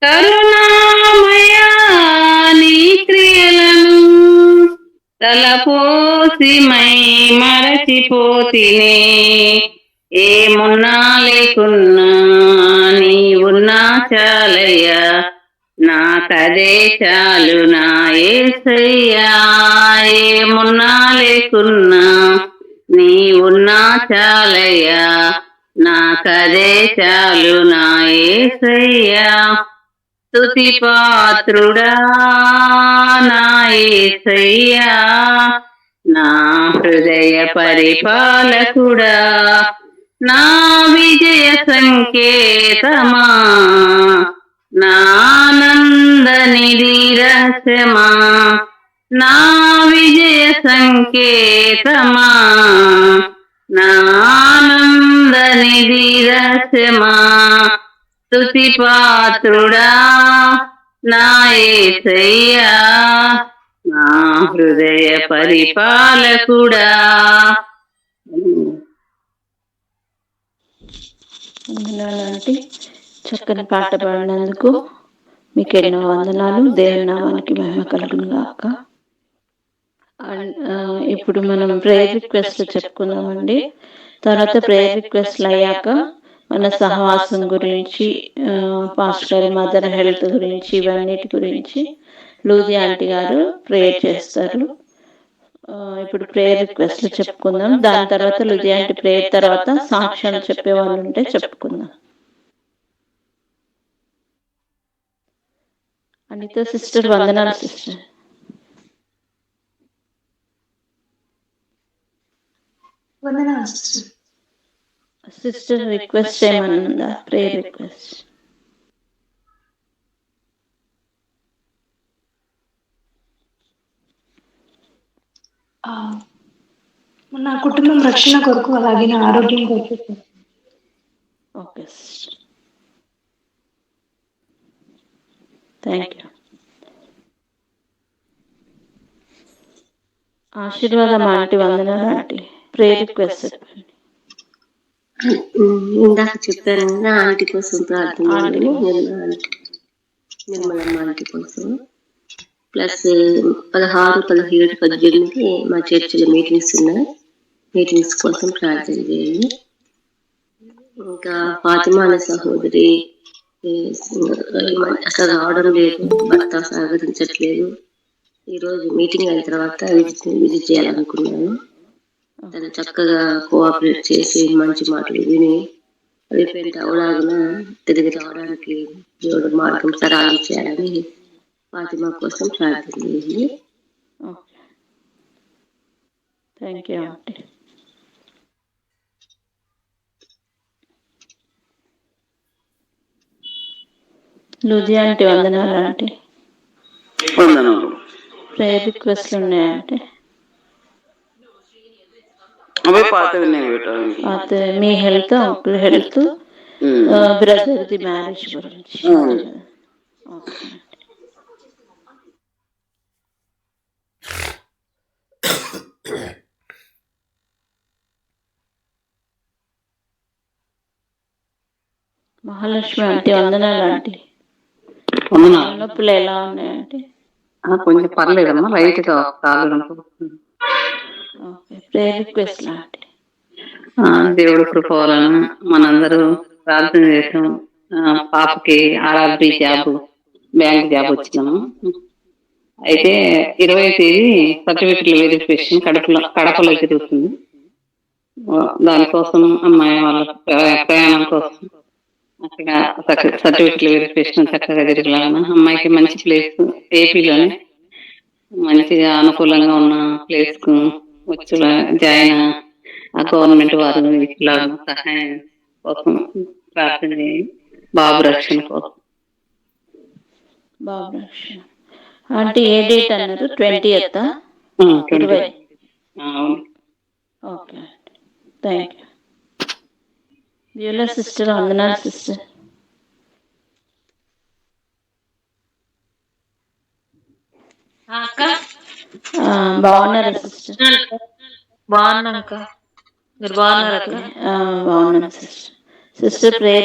కరుణామయా నీ క్రియలను తలపోసి మై మరచిపోతినే. ఏమున్నా లేకున్నా నీవున్నా చాలయ్యా, నాకదే చాలు నా యేసయ్యా. ఏమున్నా లేకున్నా నీవున్నా చాలయ్యా, నాకదే చాలు నా యేసయ్యా. స్తుతి పాత్రుడా నా యేసయ్యా, నా హృదయ పరిపాలకుడా, నా విజయ సంకేతమా, నా ఆనంద నిధి రహస్యమా, నా విజయ సంకేతమా, నా ఆనంద నిధి రహస్యమా. స్తుతి పాత్రుడా నా యేసయ్యా, నా హృదయ పరిపాలకుడా. వందనాలంటే చక్కని పాట పాడినందుకు మీకు ఎన్నో వందనాలు. దేవుని నామానికి మహిమ కలుగును గాక. ఇప్పుడు మనం ప్రేయర్ రిక్వెస్ట్ చెప్పుకుందామండి. తర్వాత ప్రేయర్ రిక్వెస్ట్లు అయ్యాక మన సహవాసం గురించి, పాస్టర్ గారి మదర్ హెల్త్ గురించి, ఇవన్నిటి గురించి లూజీ ఆంటీ గారు ప్రేయర్ చేస్తారు. ఇప్పుడు ప్రేయర్ రిక్వెస్ట్లు చెప్పుకుందాం. దాని తర్వాత లూజీ ఆంటీ ప్రేయర్ తర్వాత సాక్ష్యాలు చెప్పే వాళ్ళు ఉంటే చెప్పుకుందాం. అనిత సిస్టర్ వందనాలు సిస్టర్. సిస్టర్ రిక్వెస్ట్ ఏమన్నా ప్రేయర్ రిక్వెస్ట్? నా కుటుంబం రక్షణ కొరకు, అలాగే నా ఆరోగ్యం కొరకు. Okay sister, thank you. ఆశీర్వాదం ఆంటీ వందనాలు ఆంటీ. ప్రేయర్ రిక్వెస్ట్ చెప్పండి. ఇందాక చెప్పాను కదా ఆంటీ కోసం ప్రార్థన చేయాలని, నిర్మలమ్మ ఆంటీ కోసం. ప్లస్ 16, 17, 18 మా చర్చిలో మీటింగ్స్ ఉన్నాయి. మీటింగ్స్ కోసం ప్రార్థన చేయండి. ఇంకా ఫాతిమా అనే సహోదరి అసలు రావడం లేదు, భర్త సహకరించట్లేదు. ఈరోజు మీటింగ్ అయిన తర్వాత విజిట్ చేయాలనుకున్నాను. తను చక్కగా కోఆపరేట్ చేసి మంచి మాటలు విని రిపెంట్ అవడాగున తిరిగి రావడానికి దేవుడు మార్గం సరాలు చేయాలని ఫాతిమా కోసం ప్రార్థన చేయండి. Thank you aunty. Lucy aunty వందనాలు ఆంటీ. ప్రేయర్ రిక్వెస్ట్లు ఉన్నాయంటే మీ హెల్త్, అంకుల్ హెల్త్, బ్రదర్ది మ్యారేజ్ గురించి. మహాలక్ష్మి ఆంటీ వందనాలు ఆంటీ. నొప్పులు ఎలా ఉన్నాయంటే? కొంచెం పర్లేదమ్మా, లైట్ గా కాలు. ప్రేయర్ రిక్వెస్ట్ లాంటి. దేవుడు కృప వలన మనందరూ ప్రార్థన చేసాం. పాపకి RRB జాబ్, బ్యాంక్ జాబ్ వచ్చినాము. అయితే 20వ తేదీ సర్టిఫికెట్ల వెరిఫికేషన్ కడపలో జరుగుతుంది. దానికోసం అమ్మాయి వాళ్ళ ప్రయాణం కోసం అక్కడ సర్టిఫికెట్ల వెరిఫికేషన్ చక్కగా జరగాలన్నా, అమ్మాయికి మంచి ప్లేస్ ఏపీలోనే మంచిగా అనుకూలంగా ఉన్న ప్లేస్ కు వచ్చి జాయిన్ ఆ గవర్నమెంట్ వారు ఇట్లా సహాయం కోసం ప్రార్థన చేయండి. బాబు రక్షణ కోసం. బాబు రక్షణ అంటే ఏ డేట్ అన్నారు? 20th? 20. Okay, thank you. Beulah sister వందనాలు సిస్టర్. బాగున్నారా సిస్టర్? బాగున్నాక మీరు బాగున్నారా? బాగున్నాను సిస్టర్. Sister prayer